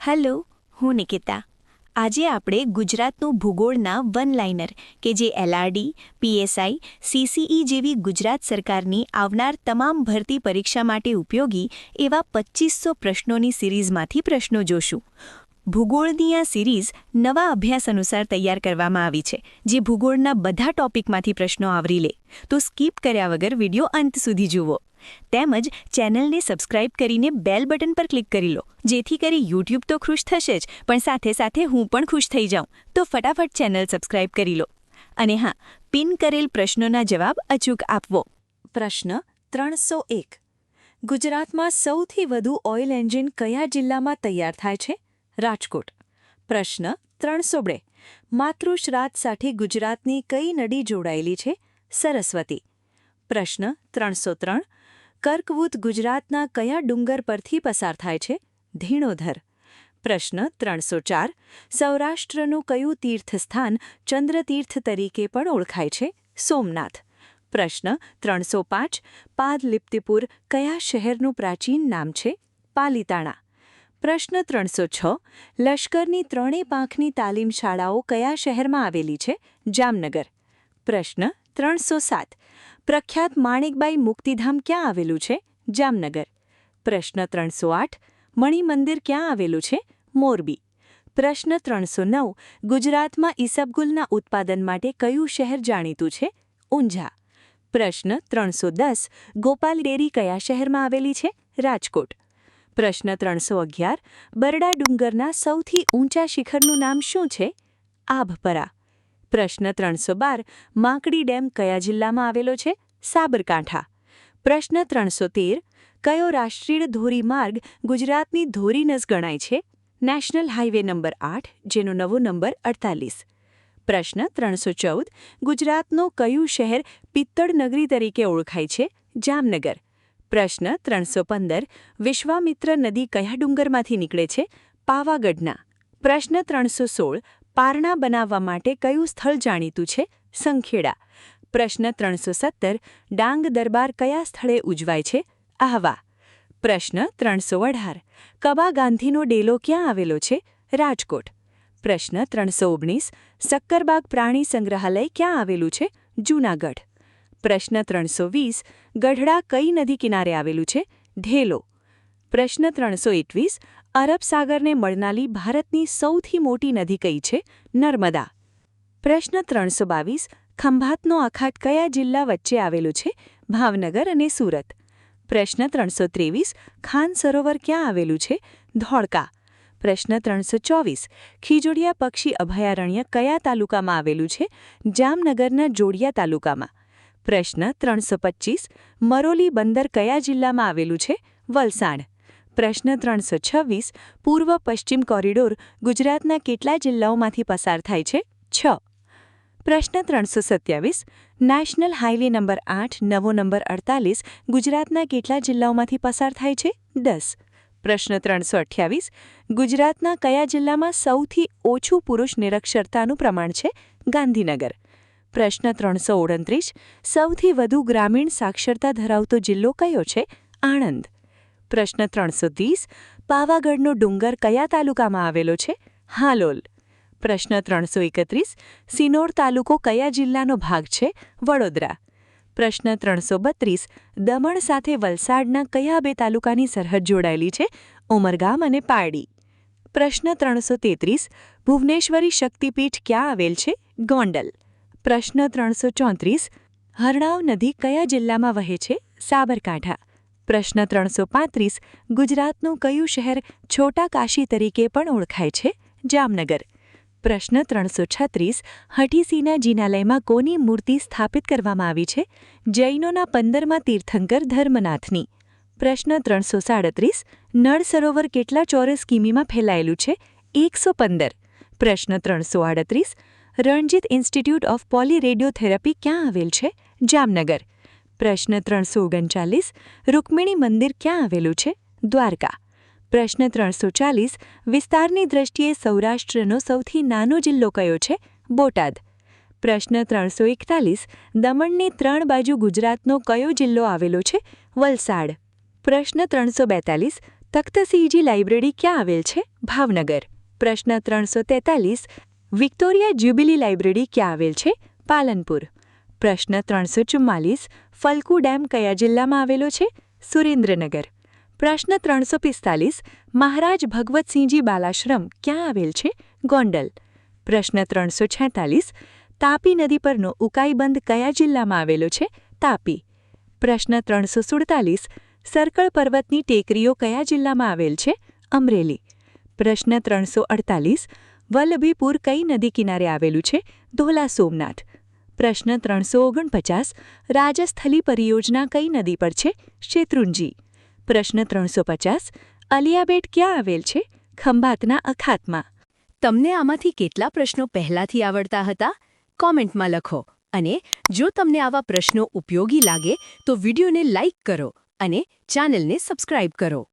Hello, હું નિકિતા. આજે આપણે ગુજરાતનું ભૂગોળના વન લાઇનર કે જે એલઆરડી, પીએસઆઈ, સીસીઈ જેવી ગુજરાત સરકારની આવનાર તમામ ભરતી પરીક્ષા માટે ઉપયોગી એવા 2500 પ્રશ્નોની સિરીઝમાંથી પ્રશ્નો જોશું. ભૂગોળની આ સિરીઝ નવા અભ્યાસ અનુસાર તૈયાર કરવામાં આવી છે, જે ભૂગોળના બધા ટોપિકમાંથી પ્રશ્નો આવરી લે. તો સ્કીપ કર્યા વગર વિડીયો અંત સુધી જુઓ. તેમજ ચેનલને સબસ્ક્રાઇબ કરીને બેલ બટન પર ક્લિક કરી લો, જેથી કરી યુટ્યુબ તો ખુશ થશે જ, પણ સાથે સાથે હું પણ ખુશ થઈ જાઉં. તો ફટાફટ ચેનલ સબસ્ક્રાઇબ કરી લો. અને હા, પિન કરેલ પ્રશ્નોના જવાબ અચૂક આપવો. પ્રશ્ન 301. ગુજરાતમાં સૌથી વધુ ઓઇલ એન્જિન કયા જિલ્લામાં તૈયાર થાય છે? રાજકોટ. પ્રશ્ન 302. માતૃશ્રાદ્ધ સાથે ગુજરાતની કઈ નદી જોડાયેલી છે? સરસ્વતી. પ્રશ્ન 303. કર્કવૃત ગુજરાતના કયા ડુંગર પરથી પસાર થાય છે? ધીણોધર. પ્રશ્ન 304. સૌરાષ્ટ્રનું કયું તીર્થસ્થાન ચંદ્રતીર્થ તરીકે પણ ઓળખાય છે? સોમનાથ. પ્રશ્ન 305. પાદલિપ્તિપુર કયા શહેરનું પ્રાચીન નામ છે? પાલિતાણા. પ્રશ્ન 306. લશ્કરની ત્રણેય પાંખની તાલીમ શાળાઓ કયા શહેરમાં આવેલી છે? જામનગર. પ્રશ્ન 307. પ્રખ્યાત માણેકબાઈ મુક્તિધામ ક્યાં આવેલું છે? જામનગર. પ્રશ્ન 308. મણિમંદિર ક્યાં આવેલું છે? મોરબી. પ્રશ્ન 309. ગુજરાતમાં ઈસબગુલના ઉત્પાદન માટે કયું શહેર જાણીતું છે? ઊંઝા. પ્રશ્ન 310. ગોપાલ ડેરી કયા શહેરમાં આવેલી છે? રાજકોટ. પ્રશ્ન 311. બરડા ડુંગરના સૌથી ઊંચા શિખરનું નામ શું છે? આભપરા. પ્રશ્ન 312. માંકડી ડેમ કયા જિલ્લામાં આવેલો છે? સાબરકાંઠા. પ્રશ્ન 313. કયો રાષ્ટ્રીય ધોરીમાર્ગ ગુજરાતની ધોરીનસ ગણાય છે? નેશનલ હાઇવે નંબર 8, જેનો નવો નંબર 48. પ્રશ્ન 314. ગુજરાતનું કયું શહેર પિત્તળ નગરી તરીકે ઓળખાય છે? જામનગર. પ્રશ્ન 315. વિશ્વામિત્ર નદી કયા ડુંગરમાંથી નીકળે છે? પાવાગઢના. પ્રશ્ન 316. પારણા બનાવવા માટે કયું સ્થળ જાણીતું છે? સંખેડા. પ્રશ્ન 317. ડાંગ દરબાર કયા સ્થળે ઉજવાય છે? આહવા. પ્રશ્ન 318. કબા ગાંધીનો ડેલો ક્યાં આવેલો છે? રાજકોટ. પ્રશ્ન 319. સક્કરબાગ પ્રાણી સંગ્રહાલય ક્યાં આવેલું છે? જૂનાગઢ. પ્રશ્ન 320. ગઢડા કઈ નદી કિનારે આવેલું છે? ઢેલો. પ્રશ્ન 321. અરબ સાગરને મળનારી ભારતની સૌથી મોટી નદી કઈ છે? નર્મદા. પ્રશ્ન 322. ખંભાતનો અખાત કયા જિલ્લા વચ્ચે આવેલું છે? ભાવનગર અને સુરત. પ્રશ્ન 323. ખાન સરોવર ક્યાં આવેલું છે? ધોળકા. પ્રશ્ન 324. ખીજોડિયા પક્ષી અભયારણ્ય કયા તાલુકામાં આવેલું છે? જામનગરના જોડિયા તાલુકામાં. પ્રશ્ન 325. મરોલી બંદર કયા જિલ્લામાં આવેલું છે? વલસાડ. પ્રશ્ન 326. પૂર્વ પશ્ચિમ કોરિડોર ગુજરાતના કેટલા જિલ્લાઓમાંથી પસાર થાય છે? 6. પ્રશ્ન 327. નેશનલ હાઇવે નંબર 8, નવો નંબર 48 ગુજરાતના કેટલા જિલ્લાઓમાંથી પસાર થાય છે? 10. પ્રશ્ન 328. ગુજરાતના કયા જિલ્લામાં સૌથી ઓછું પુરુષ નિરક્ષરતાનું પ્રમાણ છે? ગાંધીનગર. પ્રશ્ન 329. સૌથી વધુ ગ્રામીણ સાક્ષરતા ધરાવતો જિલ્લો કયો છે? આણંદ. પ્રશ્ન 330. પાવાગઢનો ડુંગર કયા તાલુકામાં આવેલો છે? હાલોલ. પ્રશ્ન 331. સિનોર તાલુકો કયા જિલ્લાનો ભાગ છે? વડોદરા. પ્રશ્ન 332. દમણ સાથે વલસાડના કયા બે તાલુકાની સરહદ જોડાયેલી છે? ઉમરગામ અને પારડી. પ્રશ્ન 333. ભુવનેશ્વરી શક્તિપીઠ ક્યાં આવેલ છે? ગોંડલ. પ્રશ્ન 334. હરણાવ નદી કયા જિલ્લામાં વહે છે? સાબરકાંઠા. પ્રશ્ન 335. ગુજરાતનું કયું શહેર છોટા કાશી તરીકે પણ ઓળખાય છે? જામનગર. પ્રશ્ન 336. હઠીસીના જિનાલયમાં કોની મૂર્તિ સ્થાપિત કરવામાં આવી છે? જૈનોના 15મા તીર્થંકર ધર્મનાથની. પ્રશ્ન 337. નળ સરોવર કેટલા ચોરસ કિમીમાં ફેલાયેલું છે? 115. પ્રશ્ન 338. રણજીત ઇન્સ્ટિટ્યૂટ ઓફ પોલીરેડિયોથેરાપી ક્યાં આવેલ છે? જામનગર. પ્રશ્ન 339. રૂકમિણી મંદિર ક્યાં આવેલું છે? દ્વારકા. પ્રશ્ન 340. વિસ્તારની દ્રષ્ટિએ સૌરાષ્ટ્રનો સૌથી નાનો જિલ્લો કયો છે? બોટાદ. પ્રશ્ન 341. દમણની 3 બાજુ ગુજરાતનો કયો જિલ્લો આવેલો છે? વલસાડ. પ્રશ્ન 342. તખ્તસિંહજી લાઇબ્રેરી ક્યાં આવેલ છે? ભાવનગર. પ્રશ્ન 343 વિક્ટોરિયા જ્યુબિલી લાઇબ્રેરી ક્યાં આવેલ છે? પાલનપુર. પ્રશ્ન 344 ફલ્કુ ડેમ કયા જિલ્લામાં આવેલો છે? સુરેન્દ્રનગર. પ્રશ્ન 345 મહારાજ ભગવતસિંહજી બાલાશ્રમ ક્યાં આવેલ છે? ગોંડલ. પ્રશ્ન 346 તાપી નદી પરનો ઉકાઈ બંધ કયા જિલ્લામાં આવેલો છે? તાપી. પ્રશ્ન 347 સર્કળ પર્વતની ટેકરીઓ કયા જિલ્લામાં આવેલ છે? અમરેલી. પ્રશ્ન 348 વલ્લભીપુર કઈ નદી કિનારે આવેલું છે? ધોલા સોમનાથ. પ્રશ્ન 349 રાજસ્થલી પરિયોજના કઈ નદી પર છે? શેત્રુંજી. પ્રશ્ન 350 અલિયાબેટ ક્યાં આવેલ છે? ખંભાતના અખાતમાં. તમને આમાંથી કેટલા પ્રશ્નો પહેલાથી આવડતા હતા? કોમેન્ટમાં લખો. અને જો તમને આવા પ્રશ્નો ઉપયોગી લાગે તો વિડીયોને લાઇક કરો અને ચેનલને સબસ્ક્રાઇબ કરો.